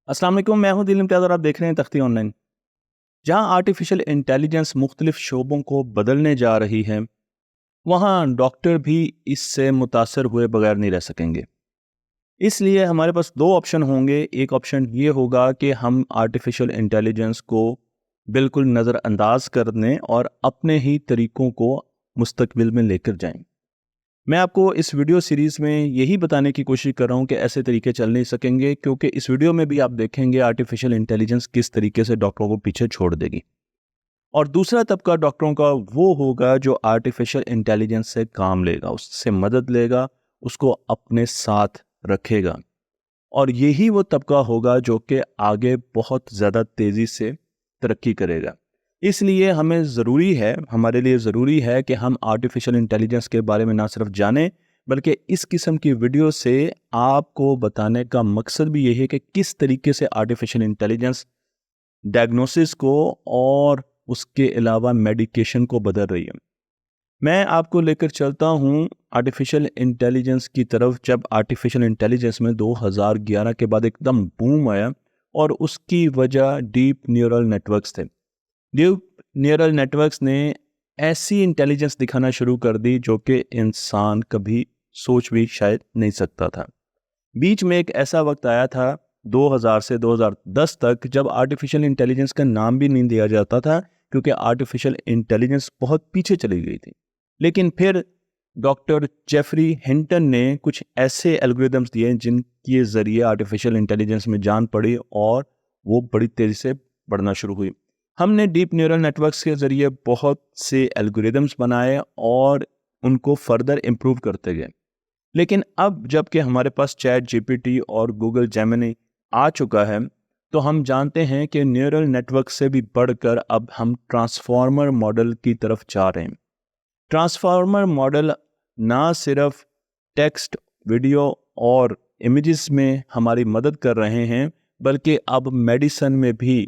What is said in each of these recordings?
अस्सलाम वालेकुम, मैं हूं दिल इम्तियाज़ और आप देख रहे हैं तख्ती ऑनलाइन। जहां आर्टिफिशियल इंटेलिजेंस मुख्तलिफ शोबों को बदलने जा रही है, वहां डॉक्टर भी इससे मुतासर हुए बगैर नहीं रह सकेंगे। इसलिए हमारे पास दो ऑप्शन होंगे। एक ऑप्शन ये होगा कि हम आर्टिफिशियल इंटेलिजेंस को बिल्कुल नज़रअंदाज कर दें और अपने ही तरीकों को मुस्तकबिल में लेकर जाएं। मैं आपको इस वीडियो सीरीज़ में यही बताने की कोशिश कर रहा हूँ कि ऐसे तरीके चल नहीं सकेंगे, क्योंकि इस वीडियो में भी आप देखेंगे आर्टिफिशियल इंटेलिजेंस किस तरीके से डॉक्टरों को पीछे छोड़ देगी। और दूसरा तबका डॉक्टरों का वो होगा जो आर्टिफिशियल इंटेलिजेंस से काम लेगा, उससे मदद लेगा, उसको अपने साथ रखेगा। और यही वो तबका होगा जो कि आगे बहुत ज़्यादा तेज़ी से तरक्की करेगा। इसलिए हमारे लिए ज़रूरी है कि हम आर्टिफिशियल इंटेलिजेंस के बारे में ना सिर्फ जानें, बल्कि इस किस्म की वीडियो से आपको बताने का मकसद भी यही है कि किस तरीके से आर्टिफिशियल इंटेलिजेंस डायग्नोसिस को और उसके अलावा मेडिकेशन को बदल रही है। मैं आपको लेकर चलता हूँ आर्टिफिशियल इंटेलिजेंस की तरफ। जब आर्टिफिशियल इंटेलिजेंस में 2011 के बाद एकदम बूम आया, और उसकी वजह डीप न्यूरल नेटवर्क्स थे। डीप न्यूरल नेटवर्क्स ने ऐसी इंटेलिजेंस दिखाना शुरू कर दी जो कि इंसान कभी सोच भी शायद नहीं सकता था। बीच में एक ऐसा वक्त आया था 2000 से 2010 तक, जब आर्टिफिशियल इंटेलिजेंस का नाम भी नहीं दिया जाता था, क्योंकि आर्टिफिशियल इंटेलिजेंस बहुत पीछे चली गई थी। लेकिन फिर डॉक्टर जेफरी हिंटन ने कुछ ऐसे एल्गोरिदम्स दिए जिनके ज़रिए आर्टिफिशियल इंटेलिजेंस में जान पड़ी और वो बड़ी तेज़ी से बढ़ना शुरू हुई। हमने डीप न्यूरल नेटवर्क्स के ज़रिए बहुत से एल्गोरिदम्स बनाए और उनको फर्दर इम्प्रूव करते गए। लेकिन अब जबकि हमारे पास चैट जीपीटी और गूगल जेमिनी आ चुका है, तो हम जानते हैं कि न्यूरल नेटवर्क से भी बढ़कर अब हम ट्रांसफॉर्मर मॉडल की तरफ जा रहे हैं। ट्रांसफॉर्मर मॉडल ना सिर्फ टेक्स्ट, वीडियो और इमेजेस में हमारी मदद कर रहे हैं, बल्कि अब मेडिसिन में भी,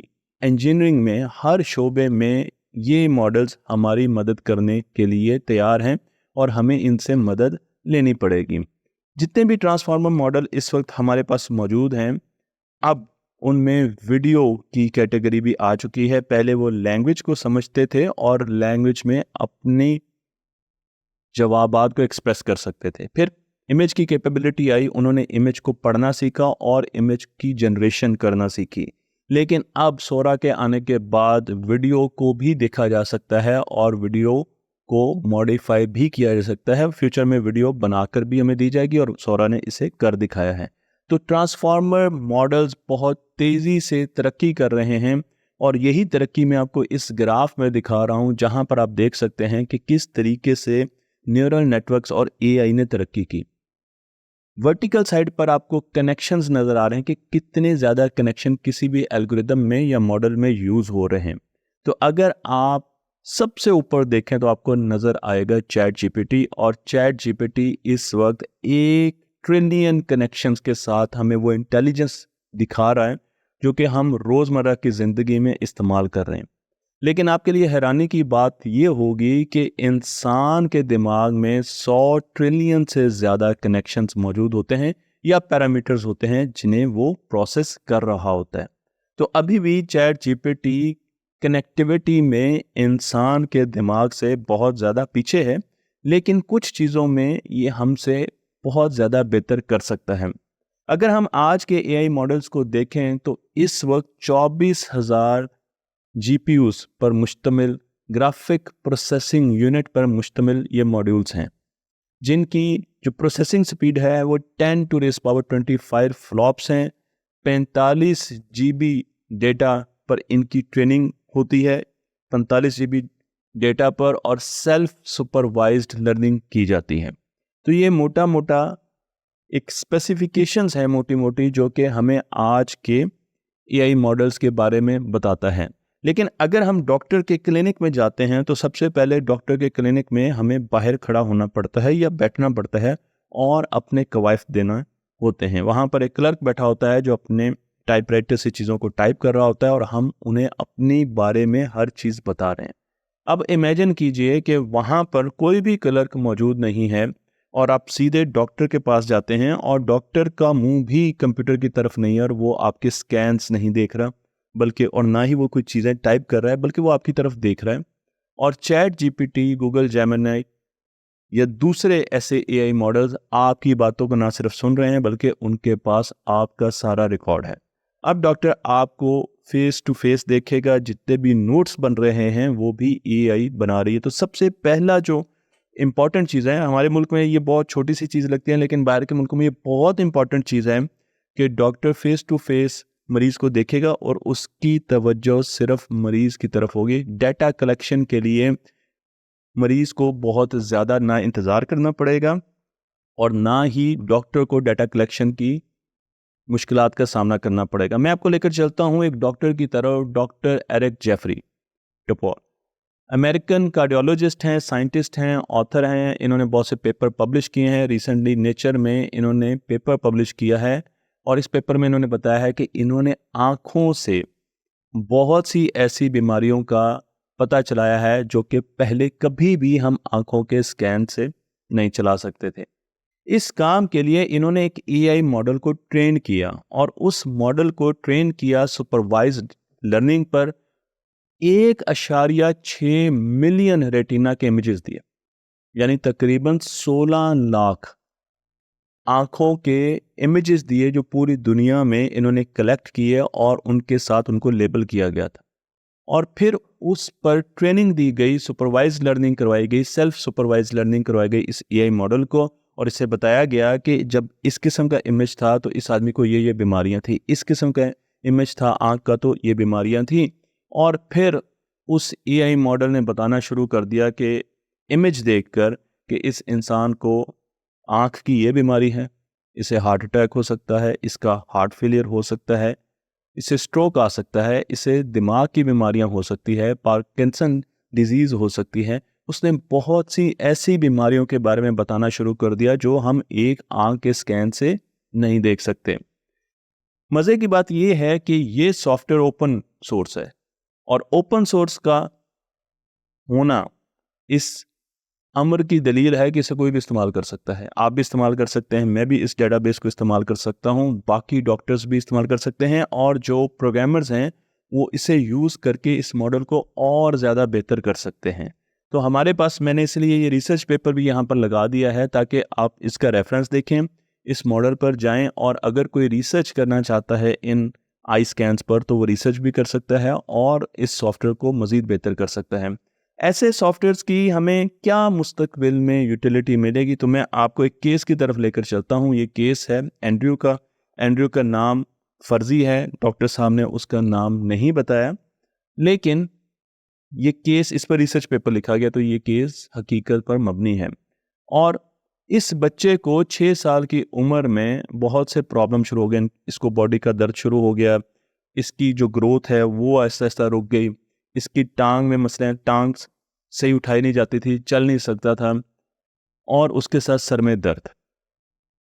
इंजीनियरिंग में, हर शोबे में ये मॉडल्स हमारी मदद करने के लिए तैयार हैं और हमें इनसे मदद लेनी पड़ेगी। जितने भी ट्रांसफॉर्मर मॉडल इस वक्त हमारे पास मौजूद हैं, अब उनमें वीडियो की कैटेगरी भी आ चुकी है। पहले वो लैंग्वेज को समझते थे और लैंग्वेज में अपनी जवाबात को एक्सप्रेस कर सकते थे। फिर इमेज की कैपेबिलिटी आई, उन्होंने इमेज को पढ़ना सीखा और इमेज की जनरेशन करना सीखी। लेकिन अब सोरा के आने के बाद वीडियो को भी देखा जा सकता है और वीडियो को मॉडिफाई भी किया जा सकता है। फ्यूचर में वीडियो बनाकर भी हमें दी जाएगी और सोरा ने इसे कर दिखाया है। तो ट्रांसफॉर्मर मॉडल्स बहुत तेज़ी से तरक्की कर रहे हैं, और यही तरक्की मैं आपको इस ग्राफ में दिखा रहा हूँ, जहाँ पर आप देख सकते हैं कि किस तरीके से न्यूरल नेटवर्क्स और एआई ने तरक्की की। वर्टिकल साइड पर आपको कनेक्शंस नज़र आ रहे हैं कि कितने ज़्यादा कनेक्शन किसी भी एल्गोरिदम में या मॉडल में यूज़ हो रहे हैं। तो अगर आप सबसे ऊपर देखें तो आपको नज़र आएगा चैट जीपीटी, और चैट जीपीटी इस वक्त 1 ट्रिलियन कनेक्शंस के साथ हमें वो इंटेलिजेंस दिखा रहा है जो कि हम रोज़मर्रा की ज़िंदगी में इस्तेमाल कर रहे हैं। लेकिन आपके लिए हैरानी की बात ये होगी कि इंसान के दिमाग में 100 ट्रिलियन से ज़्यादा कनेक्शंस मौजूद होते हैं या पैरामीटर्स होते हैं जिन्हें वो प्रोसेस कर रहा होता है। तो अभी भी चैट जीपीटी कनेक्टिविटी में इंसान के दिमाग से बहुत ज़्यादा पीछे है, लेकिन कुछ चीज़ों में ये हमसे बहुत ज़्यादा बेहतर कर सकता है। अगर हम आज के एआई मॉडल्स को देखें तो इस वक्त 24,000 जीपीयूस पर मुश्तमिल, ग्राफिक प्रोसेसिंग यूनिट पर मुश्तमिल ये मॉड्यूल्स हैं, जिनकी जो प्रोसेसिंग स्पीड है वो 10 टू रेज़ पावर 25 फ्लॉप्स हैं। 45 जीबी डेटा पर इनकी ट्रेनिंग होती है, 45 जीबी डेटा पर, और सेल्फ सुपरवाइज्ड लर्निंग की जाती है। तो ये मोटा मोटा एक स्पेसिफिकेशंस है, मोटी मोटी, जो कि हमें आज के एआई मॉडल्स के बारे में बताता है। लेकिन अगर हम डॉक्टर के क्लिनिक में जाते हैं तो सबसे पहले डॉक्टर के क्लिनिक में हमें बाहर खड़ा होना पड़ता है या बैठना पड़ता है और अपने कवायद देना होते हैं। वहाँ पर एक क्लर्क बैठा होता है जो अपने टाइपराइटर से चीज़ों को टाइप कर रहा होता है और हम उन्हें अपनी बारे में हर चीज़ बता रहे हैं। अब इमेजिन कीजिए कि वहाँ पर कोई भी क्लर्क मौजूद नहीं है और आप सीधे डॉक्टर के पास जाते हैं और डॉक्टर का मुंह भी कंप्यूटर की तरफ नहीं है और वो आपके स्कैन्स नहीं देख रहा, बल्कि और ना ही वो कुछ चीज़ें टाइप कर रहा है, बल्कि वो आपकी तरफ देख रहा है। और चैट जीपीटी, गूगल जेमिनी या दूसरे ऐसे एआई मॉडल्स आपकी बातों को ना सिर्फ सुन रहे हैं, बल्कि उनके पास आपका सारा रिकॉर्ड है। अब डॉक्टर आपको फेस टू फेस देखेगा, जितने भी नोट्स बन रहे हैं वो भी एआई बना रही है। तो सबसे पहला जो इम्पॉर्टेंट चीज़ है, हमारे मुल्क में ये बहुत छोटी सी चीज़ लगती है, लेकिन बाहर के मुल्कों में ये बहुत इंपॉर्टेंट चीज़ है कि डॉक्टर फेस टू फेस मरीज को देखेगा और उसकी तवज्जो सिर्फ मरीज की तरफ होगी। डाटा कलेक्शन के लिए मरीज को बहुत ज़्यादा ना इंतज़ार करना पड़ेगा और ना ही डॉक्टर को डाटा कलेक्शन की मुश्किलात का सामना करना पड़ेगा। मैं आपको लेकर चलता हूँ एक डॉक्टर की तरफ, doctor Eric Jeffrey Topol. American cardiologist हैं, साइंटिस्ट हैं, ऑथर हैं। इन्होंने बहुत से पेपर पब्लिश किए हैं। रिसेंटली नेचर में इन्होंने पेपर पब्लिश किया है और इस पेपर में इन्होंने बताया है कि इन्होंने आँखों से बहुत सी ऐसी बीमारियों का पता चलाया है जो कि पहले कभी भी हम आँखों के स्कैन से नहीं चला सकते थे। इस काम के लिए इन्होंने एक एआई मॉडल को ट्रेन किया और उस मॉडल को ट्रेन किया सुपरवाइज्ड लर्निंग पर। 1.6 मिलियन रेटिना के इमेजेस दिए, यानी तकरीबन 16 लाख आंखों के इमेजेस दिए जो पूरी दुनिया में इन्होंने कलेक्ट किए और उनके साथ उनको लेबल किया गया था। और फिर उस पर ट्रेनिंग दी गई, सुपरवाइज लर्निंग करवाई गई, सेल्फ सुपरवाइज लर्निंग करवाई गई इस एआई मॉडल को। और इससे बताया गया कि जब इस किस्म का इमेज था तो इस आदमी को ये बीमारियां थी, इस किस्म का इमेज था आंख का तो ये बीमारियां थी। और फिर उस एआई मॉडल ने बताना शुरू कर दिया कि इमेज देखकर कि इस इंसान को आंख की ये बीमारी है, इसे हार्ट अटैक हो सकता है, इसका हार्ट फेलियर हो सकता है, इसे स्ट्रोक आ सकता है, इसे दिमाग की बीमारियां हो सकती है, पार्किंसन डिजीज़ हो सकती है। उसने बहुत सी ऐसी बीमारियों के बारे में बताना शुरू कर दिया जो हम एक आंख के स्कैन से नहीं देख सकते। मज़े की बात यह है कि ये सॉफ्टवेयर ओपन सोर्स है और ओपन सोर्स का होना इस अम्र की दलील है कि इसे कोई भी इस्तेमाल कर सकता है। आप भी इस्तेमाल कर सकते हैं, मैं भी इस डेटाबेस को इस्तेमाल कर सकता हूँ, बाकी डॉक्टर्स भी इस्तेमाल कर सकते हैं और जो प्रोग्रामर्स हैं वो इसे यूज़ करके इस मॉडल को और ज़्यादा बेहतर कर सकते हैं। तो हमारे पास मैंने इसलिए ये रिसर्च पेपर भी यहाँ पर लगा दिया है ताकि आप इसका रेफरेंस देखें, इस मॉडल पर जाएं और अगर कोई रिसर्च करना चाहता है इन आई स्कैन्स पर तो वो रिसर्च भी कर सकता है और इस सॉफ्टवेयर को मज़ीद बेहतर कर सकता है। ऐसे सॉफ्टवेयर्स की हमें क्या मुस्तकबिल में यूटिलिटी मिलेगी, तो मैं आपको एक केस की तरफ लेकर चलता हूँ। ये केस है एंड्रयू का। एंड्रयू का नाम फर्जी है, डॉक्टर साहब ने उसका नाम नहीं बताया, लेकिन ये केस, इस पर रिसर्च पेपर लिखा गया तो ये केस हकीकत पर मबनी है। और इस बच्चे को 6 साल की उम्र में बहुत से प्रॉब्लम शुरू हो गए। इसको बॉडी का दर्द शुरू हो गया, इसकी जो ग्रोथ है वो आहिस्ता आहिस्ता रुक गई, इसकी टांग में मसले, टांग सही उठाई नहीं जाती थी, चल नहीं सकता था और उसके साथ सर में दर्द।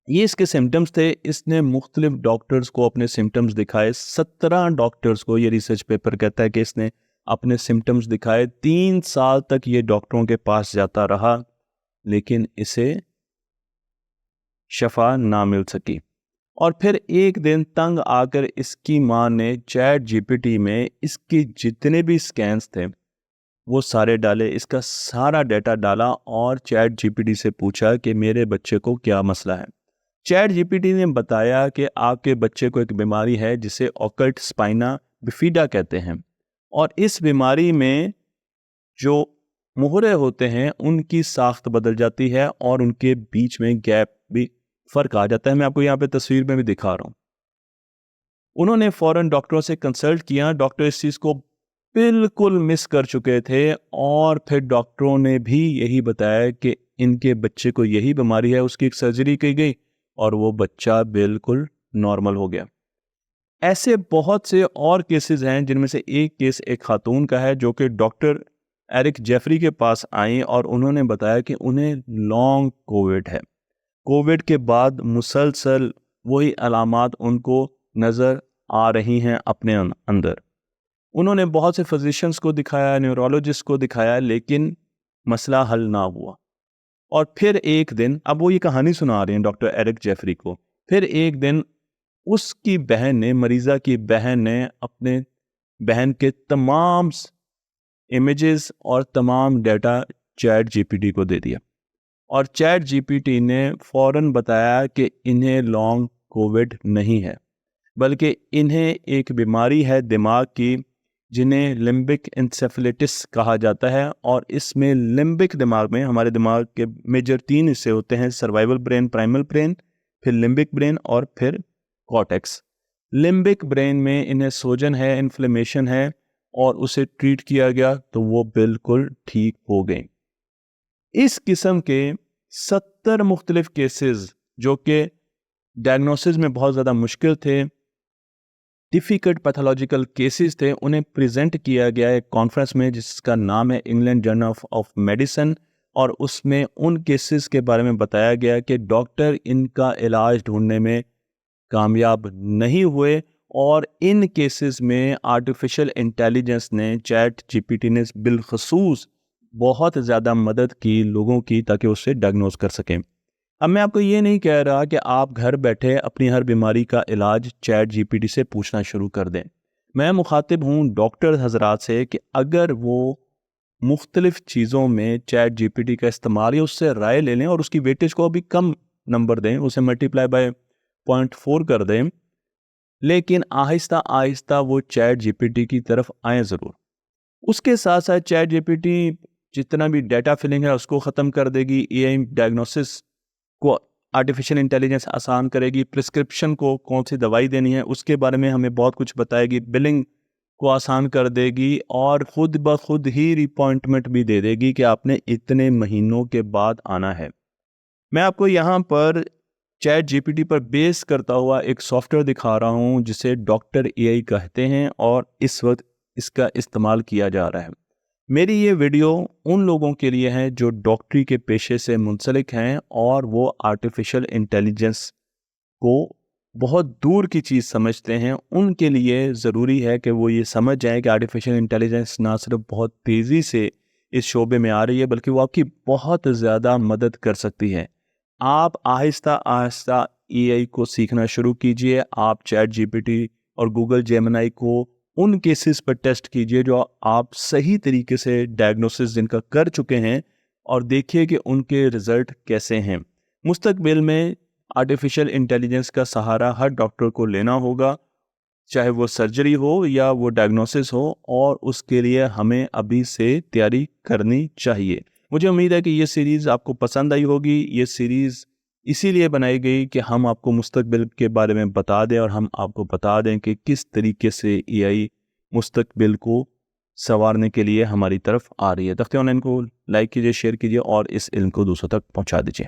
ये इसके सिम्टम्स थे। इसने मुख्तलिफ डॉक्टर्स को अपने सिम्टम्स दिखाए, 17 डॉक्टर्स को, ये रिसर्च पेपर कहता है कि इसने अपने सिम्टम्स दिखाए। 3 साल तक ये डॉक्टरों के पास जाता रहा लेकिन इसे शफा ना मिल सकी। और फिर एक दिन तंग आकर इसकी माँ ने चैट जीपीटी में इसके जितने भी स्कैन्स थे वो सारे डाले, इसका सारा डाटा डाला और चैट जीपीटी से पूछा कि मेरे बच्चे को क्या मसला है। चैट जीपीटी ने बताया कि आपके बच्चे को एक बीमारी है जिसे ऑकल्ट स्पाइना बिफिडा कहते हैं और इस बीमारी में जो मुहरे होते हैं उनकी साख्त बदल जाती है और उनके बीच में गैप भी, फर्क आ जाता है। मैं आपको यहाँ पे तस्वीर में भी दिखा रहा हूँ। उन्होंने फौरन डॉक्टरों से कंसल्ट किया। डॉक्टर इस चीज़ को बिल्कुल मिस कर चुके थे और फिर डॉक्टरों ने भी यही बताया कि इनके बच्चे को यही बीमारी है। उसकी एक सर्जरी की गई और वो बच्चा बिल्कुल नॉर्मल हो गया। ऐसे बहुत से और केसेस हैं जिनमें से एक केस एक खातून का है जो कि डॉक्टर एरिक जेफरी के पास आई और उन्होंने बताया कि उन्हें लॉन्ग कोविड है। कोविड के बाद मुसलसल वही अलामात उनको नज़र आ रही हैं अपने अंदर। उन्होंने बहुत से फिजिशियंस को दिखाया, न्यूरोलॉजिस्ट को दिखाया, लेकिन मसला हल ना हुआ। और फिर एक दिन, अब वो ये कहानी सुना रहे हैं डॉक्टर एरिक जेफरी को, फिर एक दिन उसकी बहन ने, मरीज़ा की बहन ने अपने बहन के तमाम इमेजेस और तमाम डेटा चैट जीपीटी को दे दिया और चैट जीपीटी ने फौरन बताया कि इन्हें लॉन्ग कोविड नहीं है, बल्कि इन्हें एक बीमारी है दिमाग की जिन्हें लिम्बिक इंसेफेलाइटिस कहा जाता है। और इसमें लिम्बिक दिमाग में, हमारे दिमाग के मेजर 3 हिस्से होते हैं, सर्वाइवल ब्रेन, प्राइमल ब्रेन, फिर लिम्बिक ब्रेन और फिर कॉर्टेक्स। लिम्बिक ब्रेन में इन्हें सोजन है, इन्फ्लेमेशन है और उसे ट्रीट किया गया तो वो बिल्कुल ठीक हो गए। इस किस्म के 70 मुख्तलिफ केसेस जो कि डायग्नोसिस में बहुत ज़्यादा मुश्किल थे, डिफ़िकल्ट पैथोलॉजिकल केसेस थे, उन्हें प्रेजेंट किया गया एक कॉन्फ्रेंस में जिसका नाम है इंग्लैंड जर्नल ऑफ मेडिसिन। और उसमें उन केसेस के बारे में बताया गया कि डॉक्टर इनका इलाज ढूंढने में कामयाब नहीं हुए और इन केसेस में आर्टिफिशियल इंटेलिजेंस ने, चैट जीपीटी ने बिलखसूस बहुत ज़्यादा मदद की लोगों की, ताकि उससे डायग्नोस कर सकें। अब मैं आपको ये नहीं कह रहा कि आप घर बैठे अपनी हर बीमारी का इलाज चैट जीपीटी से पूछना शुरू कर दें। मैं मुखातिब हूँ डॉक्टर हजरात से कि अगर वो मुख्तलिफ चीज़ों में चैट जीपीटी का इस्तेमाल या उससे राय ले लें और उसकी वेटेज को अभी कम नंबर दें, उसे मल्टीप्लाई बाय 0.4 कर दें, लेकिन आहिस्ता आहिस्ता वो चैट जीपीटी की तरफ आए ज़रूर। उसके साथ साथ चैट जीपीटी जितना भी डाटा फिलिंग है उसको ख़त्म कर देगी, एआई डायग्नोसिस को आर्टिफिशियल इंटेलिजेंस आसान करेगी, प्रिस्क्रिप्शन को कौन सी दवाई देनी है उसके बारे में हमें बहुत कुछ बताएगी, बिलिंग को आसान कर देगी और ख़ुद ब खुद ही रिपॉइंटमेंट भी दे देगी कि आपने इतने महीनों के बाद आना है। मैं आपको यहाँ पर चैट जीपीटी पर बेस करता हुआ एक सॉफ्टवेयर दिखा रहा हूँ जिसे डॉक्टर एआई कहते हैं और इस वक्त इसका इस्तेमाल किया जा रहा है। मेरी ये वीडियो उन लोगों के लिए है जो डॉक्टरी के पेशे से मुंसलिक हैं और वो आर्टिफिशियल इंटेलिजेंस को बहुत दूर की चीज़ समझते हैं। उनके लिए ज़रूरी है कि वो ये समझ जाएं कि आर्टिफिशियल इंटेलिजेंस ना सिर्फ बहुत तेज़ी से इस शोबे में आ रही है, बल्कि वो आपकी बहुत ज़्यादा मदद कर सकती है। आप आहिस्ता आहिस्ता एआई को सीखना शुरू कीजिए। आप चैट जीपीटी और गूगल जेमिनी को उन केसेस पर टेस्ट कीजिए जो आप सही तरीके से डायग्नोसिस जिनका कर चुके हैं और देखिए कि उनके रिज़ल्ट कैसे हैं। मुस्तकबिल में आर्टिफिशियल इंटेलिजेंस का सहारा हर डॉक्टर को लेना होगा, चाहे वो सर्जरी हो या वो डायग्नोसिस हो, और उसके लिए हमें अभी से तैयारी करनी चाहिए। मुझे उम्मीद है कि ये सीरीज़ आपको पसंद आई होगी। ये सीरीज़ इसीलिए बनाई गई कि हम आपको मुस्तकबिल के बारे में बता दें और हम आपको बता दें कि किस तरीके से एआई मुस्तकबिल को संवारने के लिए हमारी तरफ आ रही है। तख्ते ऑनलाइन को लाइक कीजिए, शेयर कीजिए और इस इल्म को दूसरों तक पहुंचा दीजिए।